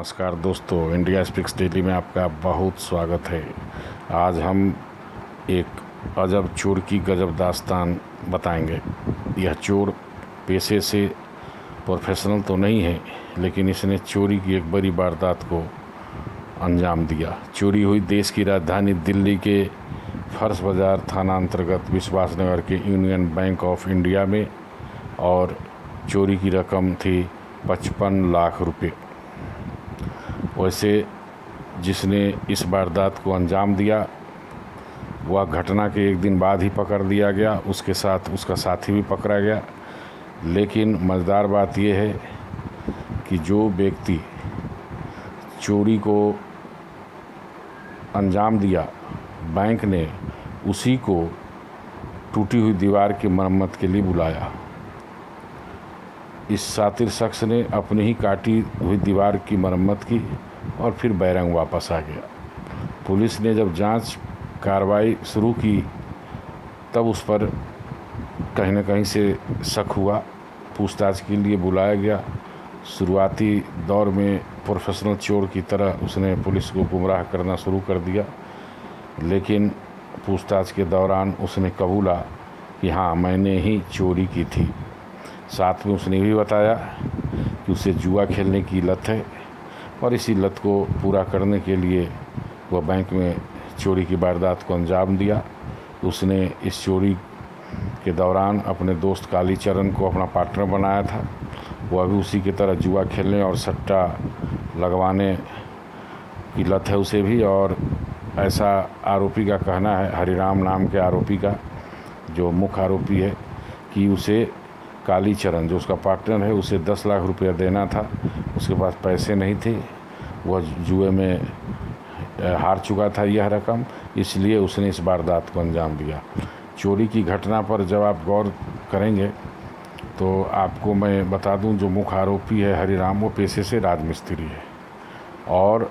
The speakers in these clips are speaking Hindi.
नमस्कार दोस्तों, इंडिया स्पीक्स डेली में आपका बहुत स्वागत है। आज हम एक अजब चोर की गजब दास्तान बताएंगे। यह चोर पेशे से प्रोफेशनल तो नहीं है, लेकिन इसने चोरी की एक बड़ी वारदात को अंजाम दिया। चोरी हुई देश की राजधानी दिल्ली के फर्श बाज़ार थाना अंतर्गत विश्वास नगर के यूनियन बैंक ऑफ इंडिया में, और चोरी की रकम थी 55 लाख रुपए। वैसे जिसने इस वारदात को अंजाम दिया वह घटना के एक दिन बाद ही पकड़ लिया गया। उसके साथ उसका साथी भी पकड़ा गया। लेकिन मज़ेदार बात यह है कि जो व्यक्ति चोरी को अंजाम दिया, बैंक ने उसी को टूटी हुई दीवार की मरम्मत के लिए बुलाया। इस शातिर शख्स ने अपनी ही काटी हुई दीवार की मरम्मत की और फिर बैरंग वापस आ गया। पुलिस ने जब जांच कार्रवाई शुरू की तब उस पर कहीं न कहीं से शक हुआ। पूछताछ के लिए बुलाया गया। शुरुआती दौर में प्रोफेशनल चोर की तरह उसने पुलिस को गुमराह करना शुरू कर दिया, लेकिन पूछताछ के दौरान उसने कबूला कि हाँ, मैंने ही चोरी की थी। साथ में उसने भी बताया कि उसे जुआ खेलने की लत है और इसी लत को पूरा करने के लिए वह बैंक में चोरी की वारदात को अंजाम दिया। उसने इस चोरी के दौरान अपने दोस्त कालीचरण को अपना पार्टनर बनाया था। वह भी उसी की तरह जुआ खेलने और सट्टा लगवाने की लत है उसे भी। और ऐसा आरोपी का कहना है, हरिराम नाम के आरोपी का, जो मुख्य आरोपी है, कि उसे कालीचरण जो उसका पार्टनर है उसे 10 लाख रुपया देना था। उसके पास पैसे नहीं थे, वह जुए में हार चुका था यह रकम, इसलिए उसने इस वारदात को अंजाम दिया। चोरी की घटना पर जब आप गौर करेंगे तो आपको मैं बता दूं, जो मुख्य आरोपी है हरिराम, वो पेशे से राजमिस्त्री है। और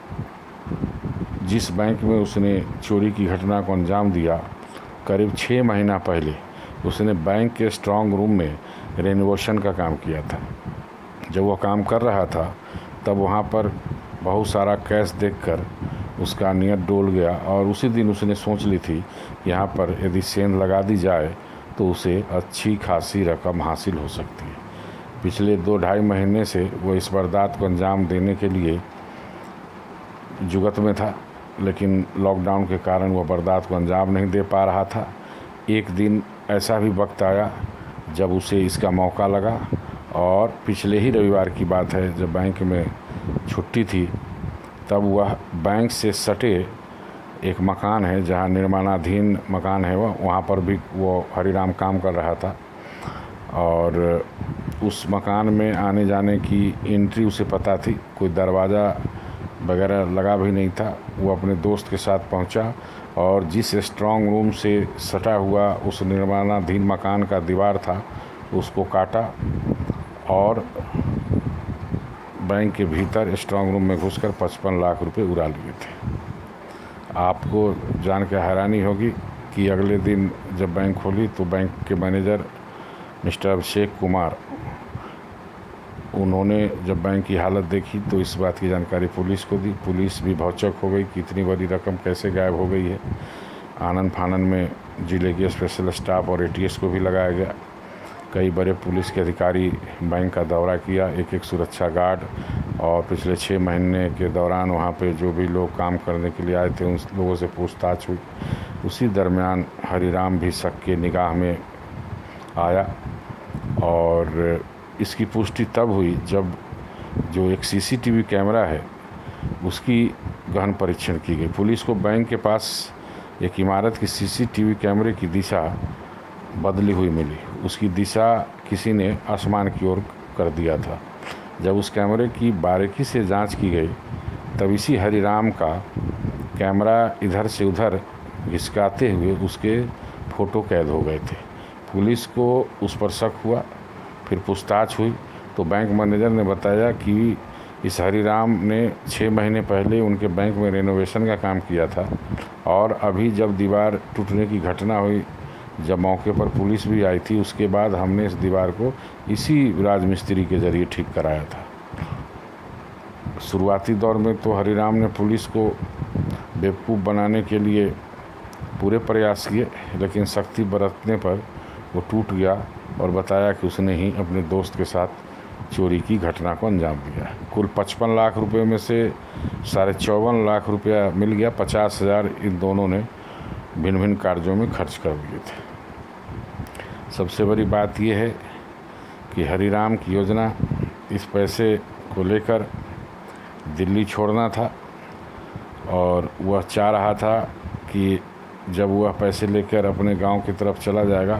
जिस बैंक में उसने चोरी की घटना को अंजाम दिया, करीब 6 महीना पहले उसने बैंक के स्ट्रांग रूम में रेनोवेशन का काम किया था। जब वह काम कर रहा था तब वहाँ पर बहुत सारा कैश देखकर उसका नियत डोल गया, और उसी दिन उसने सोच ली थी यहाँ पर यदि सेंध लगा दी जाए तो उसे अच्छी खासी रकम हासिल हो सकती है। पिछले 2-2.5 महीने से वो इस वारदात को अंजाम देने के लिए जुगत में था, लेकिन लॉकडाउन के कारण वह वारदात को अंजाम नहीं दे पा रहा था। एक दिन ऐसा भी वक्त आया जब उसे इसका मौका लगा, और पिछले ही रविवार की बात है, जब बैंक में छुट्टी थी तब वह बैंक से सटे एक मकान है, जहां निर्माणाधीन मकान है, वहाँ पर भी वो हरिराम काम कर रहा था। और उस मकान में आने जाने की एंट्री उसे पता थी, कोई दरवाज़ा वगैरह लगा भी नहीं था। वो अपने दोस्त के साथ पहुंचा और जिस स्ट्रांग रूम से सटा हुआ उस निर्माणाधीन मकान का दीवार था उसको काटा और बैंक के भीतर स्ट्रांग रूम में घुसकर 55 लाख रुपए उड़ा लिए थे। आपको जान के हैरानी होगी कि अगले दिन जब बैंक खोली तो बैंक के मैनेजर मिस्टर अभिषेक कुमार, उन्होंने जब बैंक की हालत देखी तो इस बात की जानकारी पुलिस को दी। पुलिस भी भौचक हो गई कि इतनी बड़ी रकम कैसे गायब हो गई है। आनन फानन में जिले के स्पेशल स्टाफ और एटीएस को भी लगाया गया। कई बड़े पुलिस के अधिकारी बैंक का दौरा किया, एक सुरक्षा गार्ड, और पिछले 6 महीने के दौरान वहाँ पे जो भी लोग काम करने के लिए आए थे उन लोगों से पूछताछ हुई। उसी दरमियान हरिराम भी शक के निगाह में आया, और इसकी पुष्टि तब हुई जब जो एक सीसीटीवी कैमरा है उसकी गहन परीक्षण की गई। पुलिस को बैंक के पास एक इमारत की सीसीटीवी कैमरे की दिशा बदली हुई मिली। उसकी दिशा किसी ने आसमान की ओर कर दिया था। जब उस कैमरे की बारीकी से जांच की गई तब इसी हरिराम का कैमरा इधर से उधर घिसकाते हुए उसके फ़ोटो कैद हो गए थे। पुलिस को उस पर शक हुआ। फिर पूछताछ हुई तो बैंक मैनेजर ने बताया कि इस हरिराम ने 6 महीने पहले उनके बैंक में रेनोवेशन का काम किया था, और अभी जब दीवार टूटने की घटना हुई, जब मौके पर पुलिस भी आई थी, उसके बाद हमने इस दीवार को इसी राजमिस्त्री के ज़रिए ठीक कराया था। शुरुआती दौर में तो हरिराम ने पुलिस को बेवकूफ़ बनाने के लिए पूरे प्रयास किए, लेकिन सख्ती बरतने पर वो टूट गया और बताया कि उसने ही अपने दोस्त के साथ चोरी की घटना को अंजाम दिया। कुल 55 लाख रुपए में से 54.5 लाख रुपया मिल गया। 50,000 इन दोनों ने भिन्न भिन्न कार्यों में खर्च कर दिए थे। सबसे बड़ी बात यह है कि हरिराम की योजना इस पैसे को लेकर दिल्ली छोड़ना था और वह चाह रहा था कि जब वह पैसे लेकर अपने गांव की तरफ चला जाएगा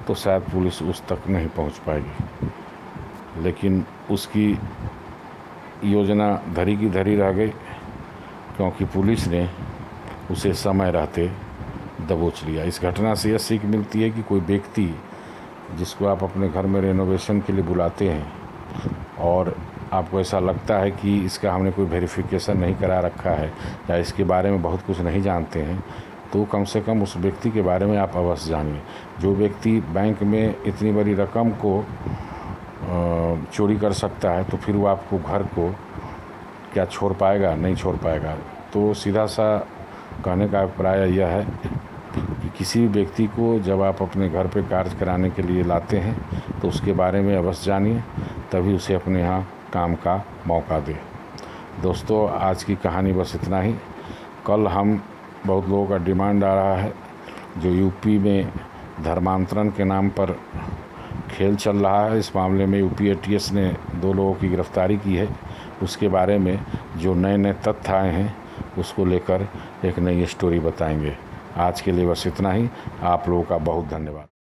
तो शायद पुलिस उस तक नहीं पहुंच पाएगी, लेकिन उसकी योजना धरी की धरी रह गई, क्योंकि पुलिस ने उसे समय रहते दबोच लिया। इस घटना से यह सीख मिलती है कि कोई व्यक्ति जिसको आप अपने घर में रेनोवेशन के लिए बुलाते हैं और आपको ऐसा लगता है कि इसका हमने कोई वेरिफिकेशन नहीं करा रखा है या इसके बारे में बहुत कुछ नहीं जानते हैं, तो कम से कम उस व्यक्ति के बारे में आप अवश्य जानिए। जो व्यक्ति बैंक में इतनी बड़ी रकम को चोरी कर सकता है तो फिर वो आपको घर को क्या छोड़ पाएगा? नहीं छोड़ पाएगा। तो सीधा सा कहने का अभिप्राय यह है कि किसी भी व्यक्ति को जब आप अपने घर पे कार्य कराने के लिए लाते हैं तो उसके बारे में अवश्य जानिए, तभी उसे अपने यहाँ काम का मौका दे। दोस्तों, आज की कहानी बस इतना ही। कल हम बहुत लोगों का डिमांड आ रहा है, जो यूपी में धर्मांतरण के नाम पर खेल चल रहा है, इस मामले में यूपी ATS ने 2 लोगों की गिरफ्तारी की है। उसके बारे में जो नए नए तथ्य आए हैं उसको लेकर एक नई स्टोरी बताएंगे। आज के लिए बस इतना ही। आप लोगों का बहुत धन्यवाद।